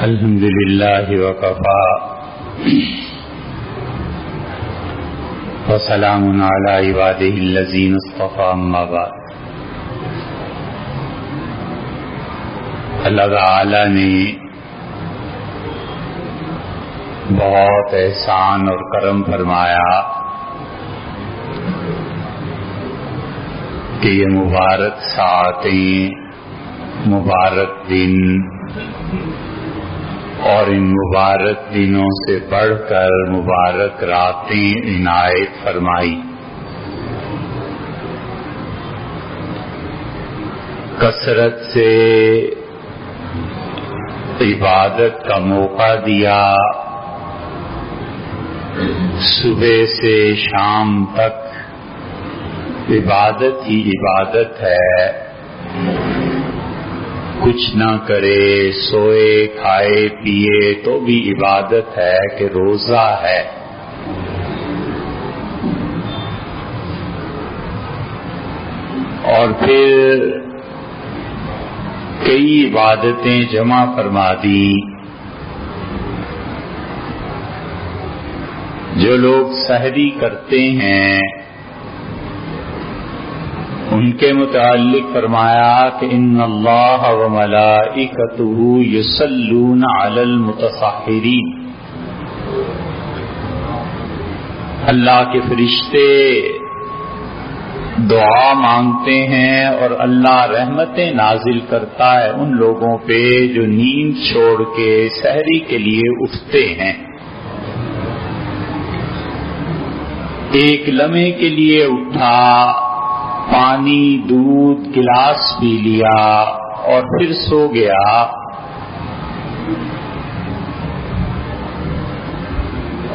الحمد للہ وکفى وسلام علی عبادہ الذین اصطفى اما بعد۔ اللہ تعالی نے بہت احسان اور کرم فرمایا کہ یہ مبارک ساعتیں، مبارک دن اور ان مبارک دنوں سے بڑھ کر مبارک راتیں عنایت فرمائی۔ کثرت سے عبادت کا موقع دیا، صبح سے شام تک عبادت ہی عبادت ہے، کچھ نہ کرے، سوئے کھائے پیے تو بھی عبادت ہے کہ روزہ ہے۔ اور پھر کئی عبادتیں جمع فرما دی۔ جو لوگ سحری کرتے ہیں ان کے متعلق فرمایا کہ ان اللہ و ملائکتہ یصلون علی المتسحرین، اللہ کے فرشتے دعا مانگتے ہیں اور اللہ رحمتیں نازل کرتا ہے ان لوگوں پہ جو نیند چھوڑ کے سحری کے لیے اٹھتے ہیں۔ ایک لمحے کے لیے اٹھا، پانی دودھ گلاس پی لیا اور پھر سو گیا،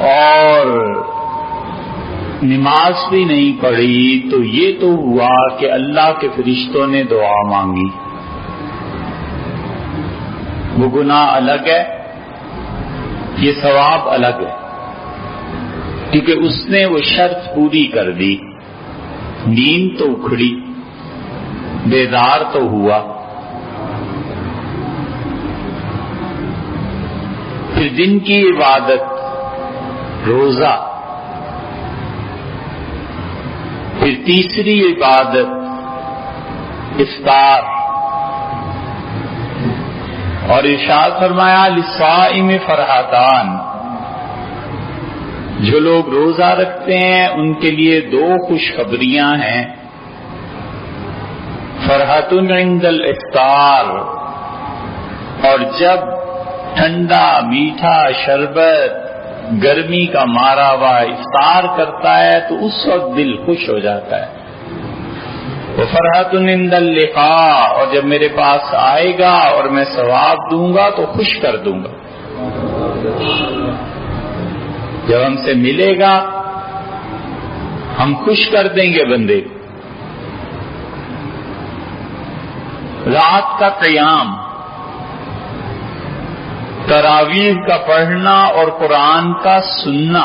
اور نماز بھی نہیں پڑھی، تو یہ تو ہوا کہ اللہ کے فرشتوں نے دعا مانگی۔ وہ گناہ الگ ہے، یہ ثواب الگ ہے، کیونکہ اس نے وہ شرط پوری کر دی۔ نیند تو اکھڑی، بیدار تو ہوا، پھر دن کی عبادت روزہ، پھر تیسری عبادت افطار، اور ارشاد فرمایا للصائم فرحتان، جو لوگ روزہ رکھتے ہیں ان کے لیے دو خوشخبریاں ہیں۔ فرحۃ عند الافطار، اور جب ٹھنڈا میٹھا شربت گرمی کا مارا ہوا افطار کرتا ہے تو اس وقت دل خوش ہو جاتا ہے۔ وفرحۃ عند اللقاء، اور جب میرے پاس آئے گا اور میں ثواب دوں گا تو خوش کر دوں گا۔ جب ہم سے ملے گا ہم خوش کر دیں گے بندے۔ رات کا قیام، تراویح کا پڑھنا اور قرآن کا سننا۔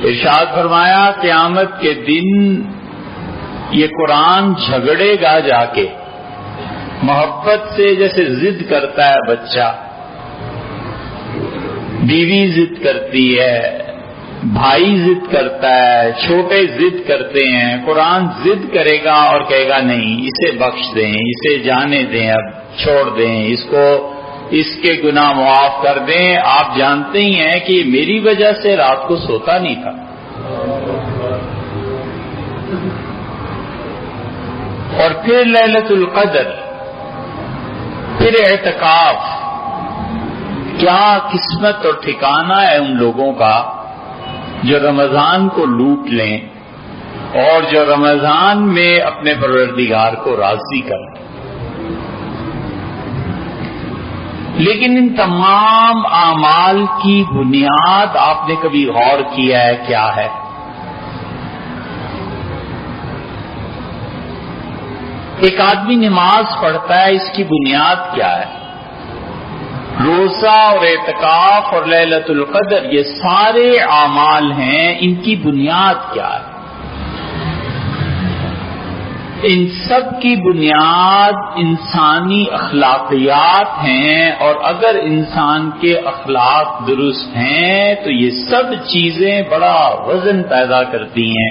ارشاد فرمایا قیامت کے دن یہ قرآن جھگڑے گا جا کے، محبت سے جیسے ضد کرتا ہے بچہ، بیوی ضد کرتی ہے، بھائی ضد کرتا ہے، چھوٹے ضد کرتے ہیں، قرآن ضد کرے گا اور کہے گا نہیں اسے بخش دیں، اسے جانے دیں، اب چھوڑ دیں، اس کو اس کے گناہ معاف کر دیں۔ آپ جانتے ہی ہیں کہ میری وجہ سے رات کو سوتا نہیں تھا۔ اور پھر لیلۃ القدر، پھر اعتکاف۔ کیا قسمت اور ٹھکانہ ہے ان لوگوں کا جو رمضان کو لوٹ لیں اور جو رمضان میں اپنے پروردگار کو راضی کریں۔ لیکن ان تمام اعمال کی بنیاد آپ نے کبھی غور کیا ہے کیا ہے؟ ایک آدمی نماز پڑھتا ہے، اس کی بنیاد کیا ہے؟ روزہ اور اعتکاف اور لیلۃ القدر یہ سارے اعمال ہیں، ان کی بنیاد کیا ہے؟ ان سب کی بنیاد انسانی اخلاقیات ہیں، اور اگر انسان کے اخلاق درست ہیں تو یہ سب چیزیں بڑا وزن پیدا کرتی ہیں،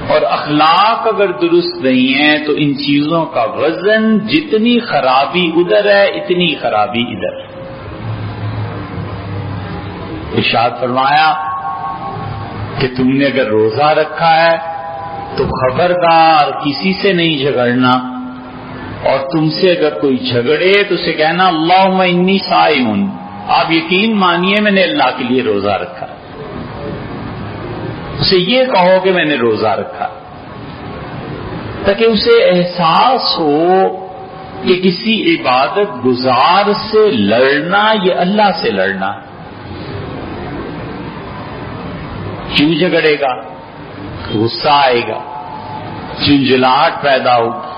اور اخلاق اگر درست نہیں ہیں تو ان چیزوں کا وزن، جتنی خرابی ادھر ہے اتنی خرابی ادھر۔ ارشاد فرمایا کہ تم نے اگر روزہ رکھا ہے تو خبردار کسی سے نہیں جھگڑنا، اور تم سے اگر کوئی جھگڑے تو اسے کہنا اللہم انی صائم، آپ یقین مانیے میں نے اللہ کے لیے روزہ رکھا، اسے یہ کہو کہ میں نے روزہ رکھا، تاکہ اسے احساس ہو کہ کسی عبادت گزار سے لڑنا یہ اللہ سے لڑنا۔ کیوں جھگڑے گا؟ غصہ آئے گا، جھنجھلاہٹ پیدا ہوگی،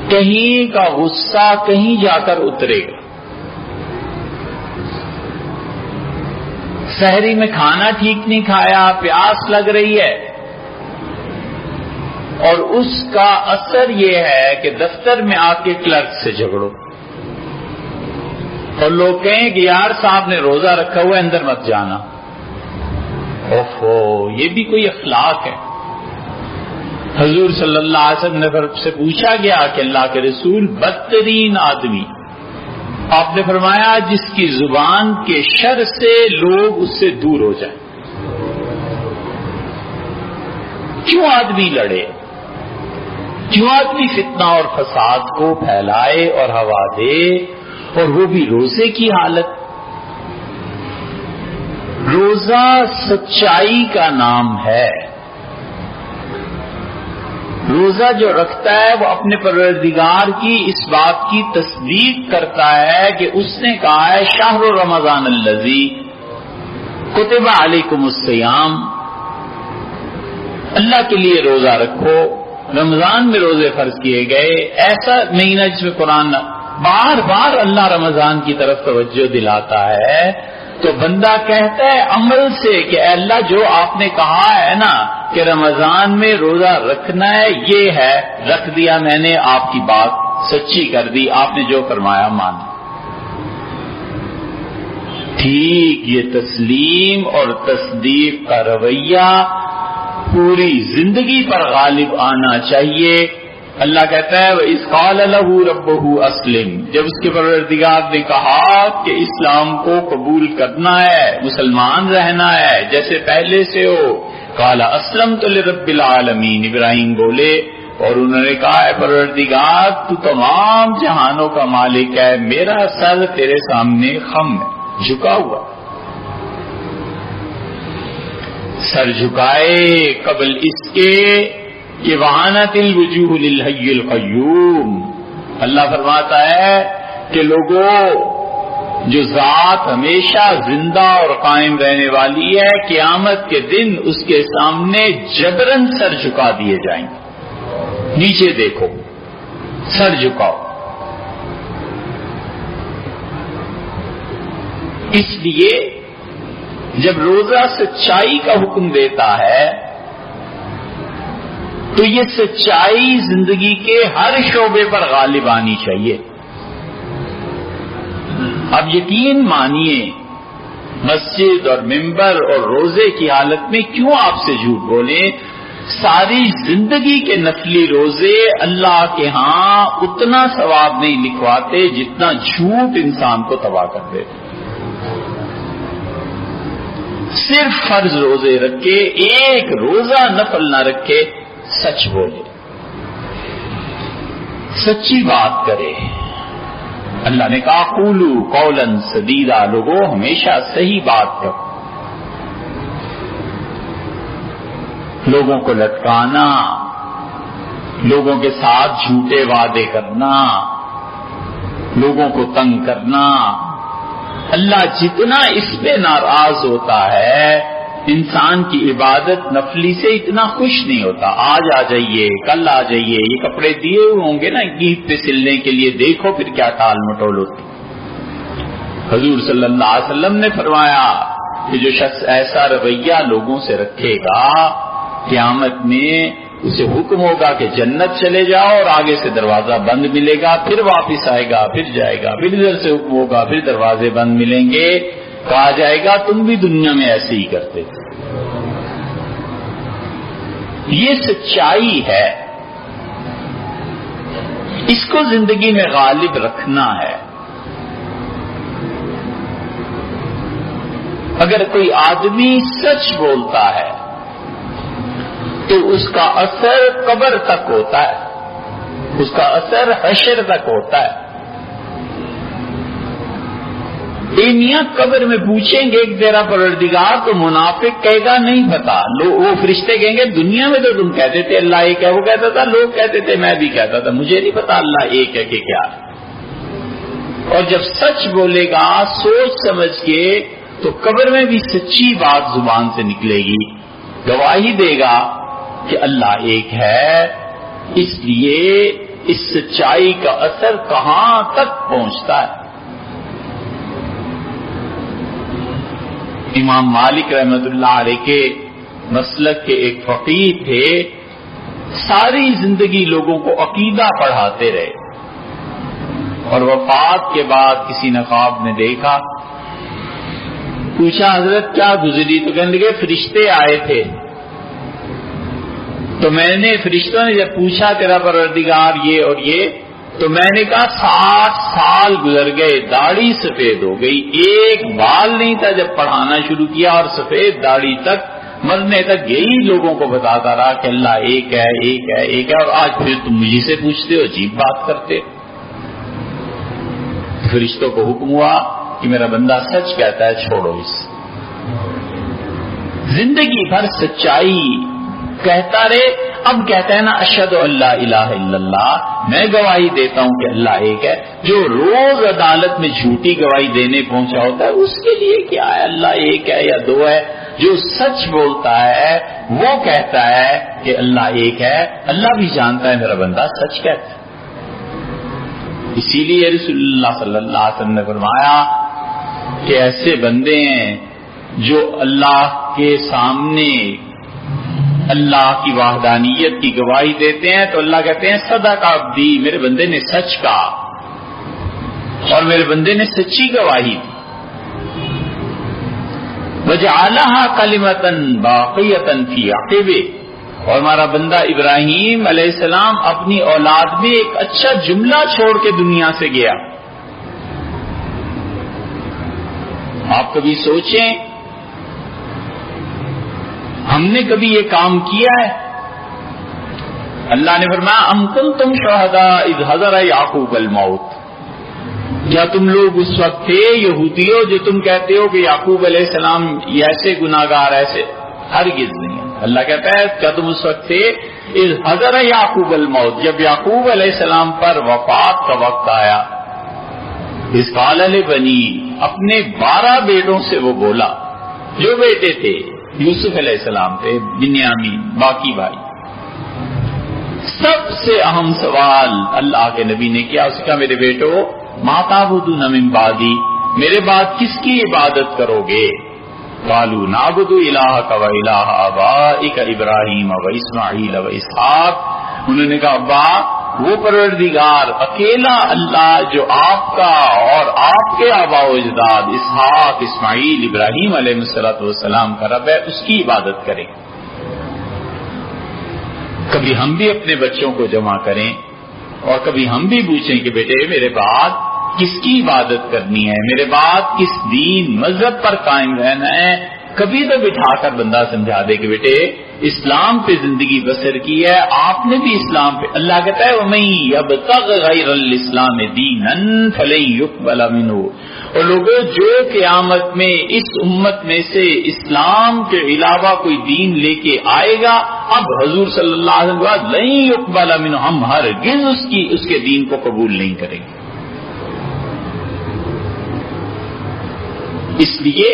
کہیں کا غصہ کہیں جا کر اترے گا۔ سحری میں کھانا ٹھیک نہیں کھایا، پیاس لگ رہی ہے، اور اس کا اثر یہ ہے کہ دفتر میں آ کے کلرک سے جھگڑو، اور لوگ کہیں کہ یار صاحب نے روزہ رکھا ہوا ہے اندر مت جانا۔ اوفو، یہ بھی کوئی اخلاق ہے؟ حضور صلی اللہ علیہ وسلم سے پوچھا گیا کہ اللہ کے رسول بدترین آدمی، آپ نے فرمایا جس کی زبان کے شر سے لوگ اس سے دور ہو جائیں۔ کیوں آدمی لڑے؟ کیوں آدمی فتنہ اور فساد کو پھیلائے اور ہوا دے، اور وہ بھی روزے کی حالت؟ روزہ سچائی کا نام ہے۔ روزہ جو رکھتا ہے وہ اپنے پروردگار کی اس بات کی تصدیق کرتا ہے کہ اس نے کہا ہے شہر رمضان الذی کتب علیکم الصیام، اللہ کے لیے روزہ رکھو، رمضان میں روزے فرض کیے گئے، ایسا مہینہ جس میں قرآن بار بار اللہ رمضان کی طرف توجہ دلاتا ہے۔ تو بندہ کہتا ہے عمل سے کہ اے اللہ جو آپ نے کہا ہے نا کہ رمضان میں روزہ رکھنا ہے، یہ ہے، رکھ دیا میں نے، آپ کی بات سچی کر دی، آپ نے جو فرمایا مانا۔ ٹھیک یہ تسلیم اور تصدیق کا رویہ پوری زندگی پر غالب آنا چاہیے۔ اللہ کہتا ہے وَإِذْ قَالَ لَهُ رَبُّهُ أَسْلِمْ، جب اس کے پروردگار نے کہا کہ اسلام کو قبول کرنا ہے، مسلمان رہنا ہے جیسے پہلے سے ہو، قَالَ أَسْلَمْتُ لِرَبِّ الْعَالَمِينَ، ابراہیم بولے اور انہوں نے کہا ہے پروردگار تو تمام جہانوں کا مالک ہے، میرا سر تیرے سامنے خم ہے، جھکا ہوا۔ سر جھکائے قبل اس کے کہ وَعَانَتِ الْوُجُوهُ لِلْحَيِّ الْقَيُّومِ، اللہ فرماتا ہے کہ لوگوں جو ذات ہمیشہ زندہ اور قائم رہنے والی ہے، قیامت کے دن اس کے سامنے جبرن سر جھکا دیے جائیں گے۔ نیچے دیکھو، سر جھکاؤ۔ اس لیے جب روزہ سچائی کا حکم دیتا ہے تو یہ سچائی زندگی کے ہر شعبے پر غالب آنی چاہیے۔ اب یقین مانیے مسجد اور ممبر اور روزے کی حالت میں کیوں آپ سے جھوٹ بولیں؟ ساری زندگی کے نفلی روزے اللہ کے ہاں اتنا ثواب نہیں لکھواتے جتنا جھوٹ انسان کو تباہ کر دیتے۔ صرف فرض روزے رکھے، ایک روزہ نفل نہ رکھے، سچ بولے، سچی بات کرے۔ اللہ نے کہا قولوا قولا سدیدا، لوگوں ہمیشہ صحیح بات کرو۔ لوگوں کو لٹکانا، لوگوں کے ساتھ جھوٹے وعدے کرنا، لوگوں کو تنگ کرنا، اللہ جتنا اس پہ ناراض ہوتا ہے انسان کی عبادت نفلی سے اتنا خوش نہیں ہوتا۔ آج آ جائیے، کل آ جائیے، یہ کپڑے دیے ہوئے ہوں گے نا عید پہ سلنے کے لیے، دیکھو پھر کیا ٹال مٹول ہوتی۔ حضور صلی اللہ علیہ وسلم نے فرمایا کہ جو شخص ایسا رویہ لوگوں سے رکھے گا قیامت میں اسے حکم ہوگا کہ جنت چلے جاؤ اور آگے سے دروازہ بند ملے گا، پھر واپس آئے گا، پھر جائے گا، پھر ادھر سے حکم ہوگا، پھر دروازے بند ملیں گے، کہا جائے گا تم بھی دنیا میں ایسے ہی کرتے تھے۔ یہ سچائی ہے، اس کو زندگی میں غالب رکھنا ہے۔ اگر کوئی آدمی سچ بولتا ہے تو اس کا اثر قبر تک ہوتا ہے، اس کا اثر حشر تک ہوتا ہے۔ میاں قبر میں پوچھیں گے کہ تیرا پروردگار، تو منافق کہے گا نہیں پتا، وہ فرشتے کہیں گے دنیا میں تو تم کہتے تھے اللہ ایک ہے، وہ کہتا تھا، لوگ کہتے تھے، میں بھی کہتا تھا، مجھے نہیں پتا اللہ ایک ہے کہ کیا۔ اور جب سچ بولے گا سوچ سمجھ کے تو قبر میں بھی سچی بات زبان سے نکلے گی، گواہی دے گا کہ اللہ ایک ہے۔ اس لیے اس سچائی کا اثر کہاں تک پہنچتا ہے۔ امام مالک رحمت اللہ علیہ کے مسلک کے ایک فقیہ تھے، ساری زندگی لوگوں کو عقیدہ پڑھاتے رہے، اور وفات کے بعد کسی نے خواب میں دیکھا، پوچھا حضرت کیا گزری؟ تو کہنے لگے فرشتے آئے تھے، تو میں نے فرشتوں نے جب پوچھا تیرا پروردگار یہ اور یہ، تو میں نے کہا 60 سال گزر گئے، داڑھی سفید ہو گئی، ایک بال نہیں تھا جب پڑھانا شروع کیا، اور سفید داڑھی تک مرنے تک یہی لوگوں کو بتاتا رہا کہ اللہ ایک ہے، ایک ہے، ایک ہے، اور آج پھر تم مجھے سے پوچھتے ہو، عجیب بات کرتے۔ فرشتوں کو حکم ہوا کہ میرا بندہ سچ کہتا ہے، چھوڑو اس۔ زندگی بھر سچائی کہتا رہے۔ اب کہتا ہے نا اشہد ان لا الہ الا اللہ، میں گواہی دیتا ہوں کہ اللہ ایک ہے۔ جو روز عدالت میں جھوٹی گواہی دینے پہنچا ہوتا ہے اس کے لیے کیا ہے اللہ ایک ہے یا دو ہے؟ جو سچ بولتا ہے وہ کہتا ہے کہ اللہ ایک ہے، اللہ بھی جانتا ہے میرا بندہ سچ کہتا ہے۔ اسی لیے رسول اللہ صلی اللہ علیہ وسلم نے فرمایا کہ ایسے بندے ہیں جو اللہ کے سامنے اللہ کی وحدانیت کی گواہی دیتے ہیں تو اللہ کہتے ہیں صدق عبدی، میرے بندے نے سچ کہا اور میرے بندے نے سچی گواہی دی۔ وجعلها کلمۃ باقیۃ فی عقبہ، اور ہمارا بندہ ابراہیم علیہ السلام اپنی اولاد میں ایک اچھا جملہ چھوڑ کے دنیا سے گیا۔ آپ کبھی سوچیں ہم نے کبھی یہ کام کیا ہے؟ اللہ نے فرمایا ام کنتم شہداء اذ حضر یعقوب الموت، کیا تم لوگ اس وقت تھے یہودیوں جو تم کہتے ہو کہ یعقوب علیہ السلام یہ ایسے گناہگار ایسے؟ ہرگز نہیں۔ اللہ کہتا ہے کیا تم اس وقت تھے اذ حضر یعقوب الموت، جب یعقوب علیہ السلام پر وفات کا وقت آیا، اذ قال لبنی، اپنے 12 بیٹوں سے وہ بولا، جو بیٹے تھے یوسف علیہ السلام تھے، بنیامین، باقی بھائی، سب سے اہم سوال اللہ کے نبی نے کیا، اس کا میرے بیٹو ما تعبدون من بعدی، میرے بعد کس کی عبادت کرو گے؟ قالوا نعبد الہک و الہ آبائک ابراہیم و اسماعیل و اسحاق، انہوں نے کہا ابا وہ پروردگار اکیلا اللہ جو آپ کا اور آپ کے آباء و اجداد اسحاق، اسماعیل، ابراہیم علیہ السلام کا رب ہے، اس کی عبادت کریں۔ کبھی ہم بھی اپنے بچوں کو جمع کریں اور کبھی ہم بھی پوچھیں کہ بیٹے میرے بعد کس کی عبادت کرنی ہے، میرے بعد کس دین مذہب پر قائم رہنا ہے۔ کبھی تو بٹھا کر بندہ سمجھا دے کہ بیٹے اسلام پہ زندگی بسر کی ہے، آپ نے بھی اسلام پہ، اللہ کہتا ہے وَمَن يَبْتَغِ غَيْرَ الْإِسْلَامِ دِينًا فَلَن يُقْبَلَ مِنْهُ، اور لوگوں جو قیامت میں اس امت میں سے اسلام کے علاوہ کوئی دین لے کے آئے گا، اب حضور صلی اللہ علیہ وسلم بعد لَن يُقْبَلَ مِنْهُ، ہم ہرگز اس کے دین کو قبول نہیں کریں گے۔ اس لیے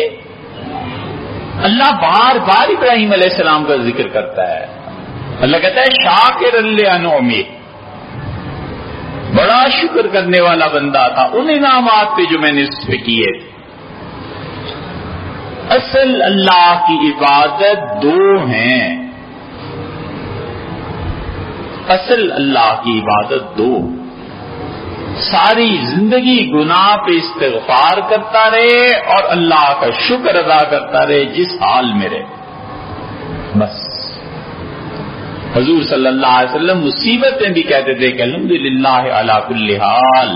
اللہ بار بار ابراہیم علیہ السلام کا ذکر کرتا ہے۔ اللہ کہتا ہے شاکر لانعمہ، بڑا شکر کرنے والا بندہ تھا ان انعامات پہ جو میں نے اس پہ کیے تھے۔ اصل اللہ کی عبادت دو ہیں، اصل اللہ کی عبادت دو، ساری زندگی گناہ پہ استغفار کرتا رہے اور اللہ کا شکر ادا کرتا رہے جس حال میں رہے، بس۔ حضور صلی اللہ علیہ وسلم مصیبت میں بھی کہتے تھے کہ الحمدللہ علی کل حال،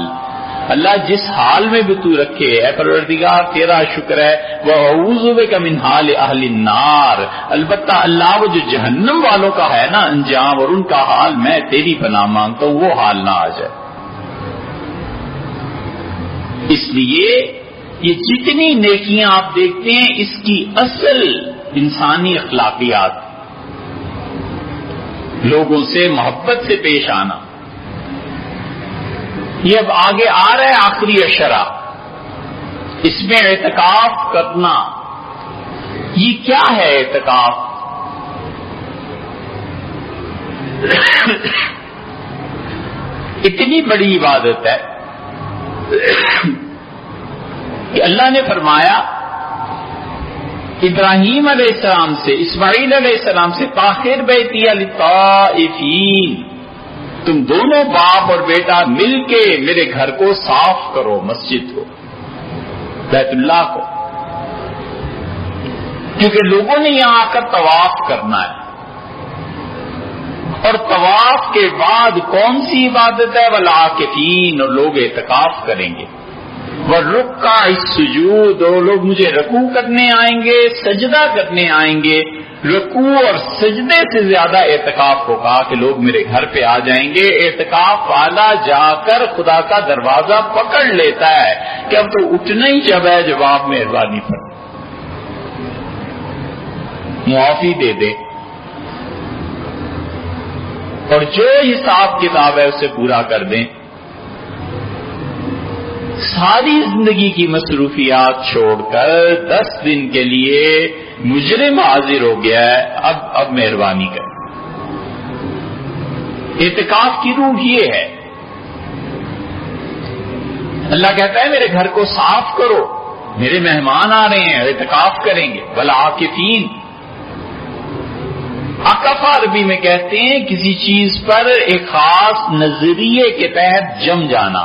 اللہ جس حال میں بھی تو رکھے اے پروردگار تیرا شکر ہے، وَأَعُوذُ بِكَ مِنْ حَالِ أَهْلِ النَّارِ، البتہ اللہ وہ جو جہنم والوں کا ہے نا انجام اور ان کا حال، میں تیری پناہ مانگتا ہوں وہ حال نہ آ جائے۔ اس لیے یہ جتنی نیکیاں آپ دیکھتے ہیں اس کی اصل انسانی اخلاقیات، لوگوں سے محبت سے پیش آنا، یہ اب آگے آ رہا ہے آخری عشرہ، اس میں اعتکاف کرنا۔ یہ کیا ہے اعتکاف؟ اتنی بڑی عبادت ہے کہ اللہ نے فرمایا ابراہیم علیہ السلام سے، اسماعیل علیہ السلام سے، طاہر بیتی للطائفین، تم دونوں باپ اور بیٹا مل کے میرے گھر کو صاف کرو، مسجد کو، بیت اللہ کو، کیونکہ لوگوں نے یہاں آ کر طواف کرنا ہے، اور طواف کے بعد کون سی عبادت ہے؟ والعاکفین، اور لوگ اعتکاف کریں گے، والرکع السجود، اور لوگ مجھے رکوع کرنے آئیں گے، سجدہ کرنے آئیں گے۔ رکوع اور سجدے سے زیادہ اعتکاف کو کہا کہ لوگ میرے گھر پہ آ جائیں گے۔ اعتکاف والا جا کر خدا کا دروازہ پکڑ لیتا ہے کہ اب تو اٹھنا ہی جب ہے، جواب مہربانی پر معافی دے دے، اور جو حساب کتاب ہے اسے پورا کر دیں۔ ساری زندگی کی مصروفیات چھوڑ کر 10 دن کے لیے مجرم حاضر ہو گیا ہے، اب مہربانی کریں۔ اعتکاف کی روح یہ ہے، اللہ کہتا ہے میرے گھر کو صاف کرو، میرے مہمان آ رہے ہیں، اعتکاف کریں گے۔ والعاکفین، عکف عربی میں کہتے ہیں کسی چیز پر ایک خاص نظریے کے تحت جم جانا۔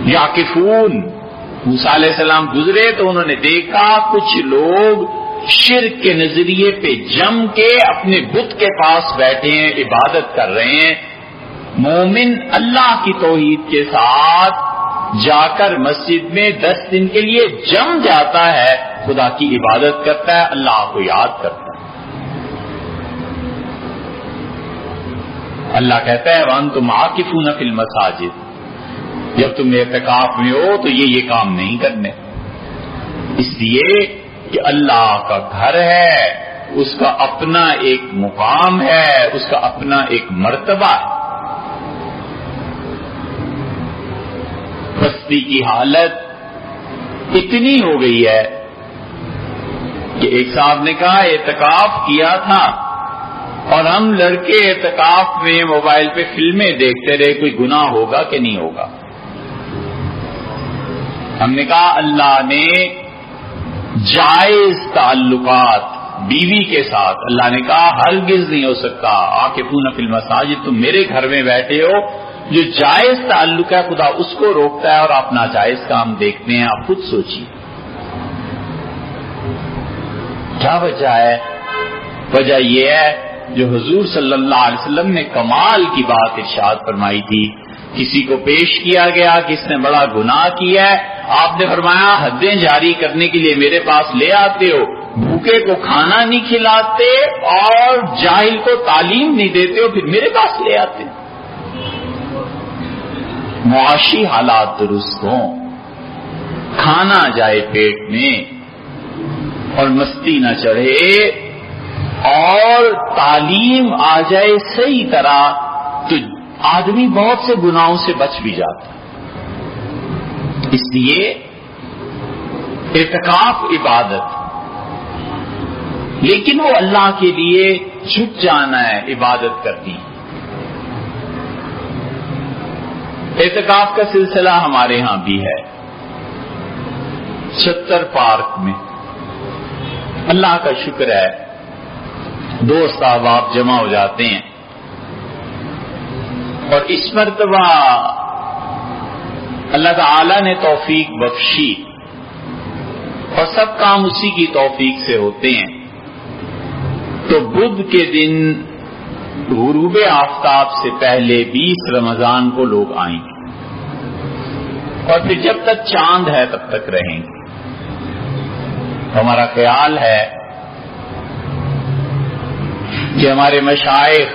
یاکفون، موسیٰ علیہ السلام گزرے تو انہوں نے دیکھا کچھ لوگ شرک کے نظریے پہ جم کے اپنے بت کے پاس بیٹھے ہیں، عبادت کر رہے ہیں۔ مومن اللہ کی توحید کے ساتھ جا کر مسجد میں 10 دن کے لیے جم جاتا ہے، خدا کی عبادت کرتا ہے، اللہ کو یاد کرتا ہے۔ اللہ کہتا ہے وَأَنْتُمْ عَاكِفُونَ فِي الْمَسَاجِدِ، جب تم اعتکاف میں ہو تو یہ کام نہیں کرنے، اس لیے کہ اللہ کا گھر ہے، اس کا اپنا ایک مقام ہے، اس کا اپنا ایک مرتبہ ہے۔ بستی کی حالت اتنی ہو گئی ہے کہ ایک صاحب نے کہا اعتکاف کیا تھا اور ہم لڑکے اعتکاف میں موبائل پہ فلمیں دیکھتے رہے، کوئی گناہ ہوگا کہ نہیں ہوگا؟ ہم نے کہا اللہ نے جائز تعلقات بیوی کے ساتھ، اللہ نے کہا ہرگز نہیں ہو سکتا، عاکفون فی المساجد، تم میرے گھر میں بیٹھے ہو، جو جائز تعلق ہے خدا اس کو روکتا ہے اور آپ ناجائز کام دیکھتے ہیں۔ آپ خود سوچیے کیا وجہ ہے؟ وجہ یہ ہے جو حضور صلی اللہ علیہ وسلم نے کمال کی بات ارشاد فرمائی تھی، کسی کو پیش کیا گیا کہ اس نے بڑا گناہ کیا ہے، آپ نے فرمایا حدیں جاری کرنے کے لیے میرے پاس لے آتے ہو، بھوکے کو کھانا نہیں کھلاتے اور جاہل کو تعلیم نہیں دیتے ہو، پھر میرے پاس لے آتے۔ معاشی حالات درست ہوں، کھانا جائے پیٹ میں اور مستی نہ چڑھے اور تعلیم آ جائے صحیح طرح، تو آدمی بہت سے گناہوں سے بچ بھی جاتا ہے۔ اس لیے اعتکاف عبادت، لیکن وہ اللہ کے لیے جھک جانا ہے، عبادت کرنی۔ اعتکاف کا سلسلہ ہمارے ہاں بھی ہے، چھتر پارک میں۔ اللہ کا شکر ہے دوست احباب جمع ہو جاتے ہیں، اور اس مرتبہ اللہ تعالی نے توفیق بخشی اور سب کام اسی کی توفیق سے ہوتے ہیں، تو بدھ کے دن غروب آفتاب سے پہلے 20 رمضان کو لوگ آئیں گے، اور پھر جب تک چاند ہے تب تک رہیں گے۔ ہمارا خیال ہے کہ ہمارے مشائخ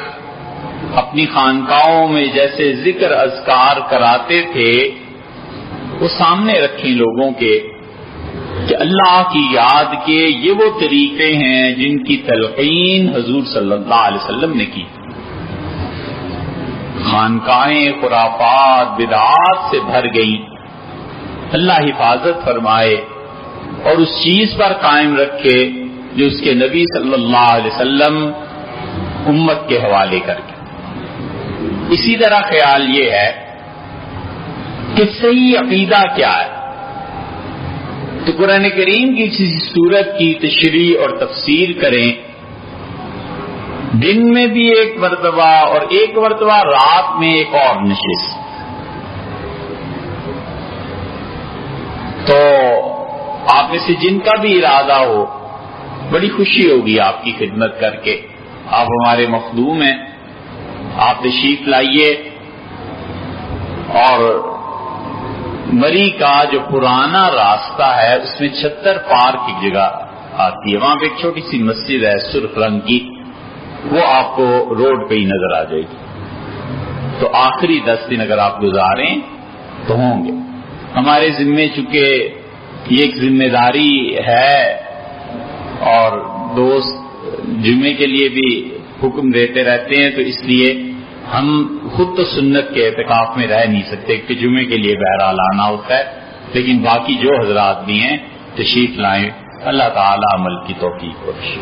اپنی خانقاہوں میں جیسے ذکر اذکار کراتے تھے وہ سامنے رکھیں لوگوں کے، کہ اللہ کی یاد کے یہ وہ طریقے ہیں جن کی تلقین حضور صلی اللہ علیہ وسلم نے کی۔ خانقاہیں خرافات بدعات سے بھر گئیں، اللہ حفاظت فرمائے اور اس چیز پر قائم رکھے جو اس کے نبی صلی اللہ علیہ وسلم امت کے حوالے کر کے۔ اسی طرح خیال یہ ہے کہ صحیح عقیدہ کیا ہے، تو قرآن کریم کی کسی سورت کی تشریح اور تفسیر کریں، دن میں بھی ایک مرتبہ اور ایک مرتبہ رات میں ایک اور نشست، تو آپ میں سے جن کا بھی ارادہ ہو بڑی خوشی ہوگی آپ کی خدمت کر کے۔ آپ ہمارے مخدوم ہیں، آپ تشریف لائیے، اور مری کا جو پرانا راستہ ہے اس میں 76 پارک کی جگہ آتی ہے، وہاں پہ ایک چھوٹی سی مسجد ہے سرخ رنگ کی، وہ آپ کو روڈ پہ ہی نظر آ جائے گی۔ تو آخری 10 دن اگر آپ گزاریں تو ہوں گے۔ ہمارے ذمے چونکہ یہ ایک ذمہ داری ہے، اور دوست جمعے کے لیے بھی حکم دیتے رہتے ہیں، تو اس لیے ہم خود تو سنت کے اعتکاف میں رہ نہیں سکتے کہ جمعے کے لیے بہرحال آنا ہوتا ہے، لیکن باقی جو حضرات بھی ہیں تشریف لائیں، اللہ تعالی عمل کی توفیق بخشے۔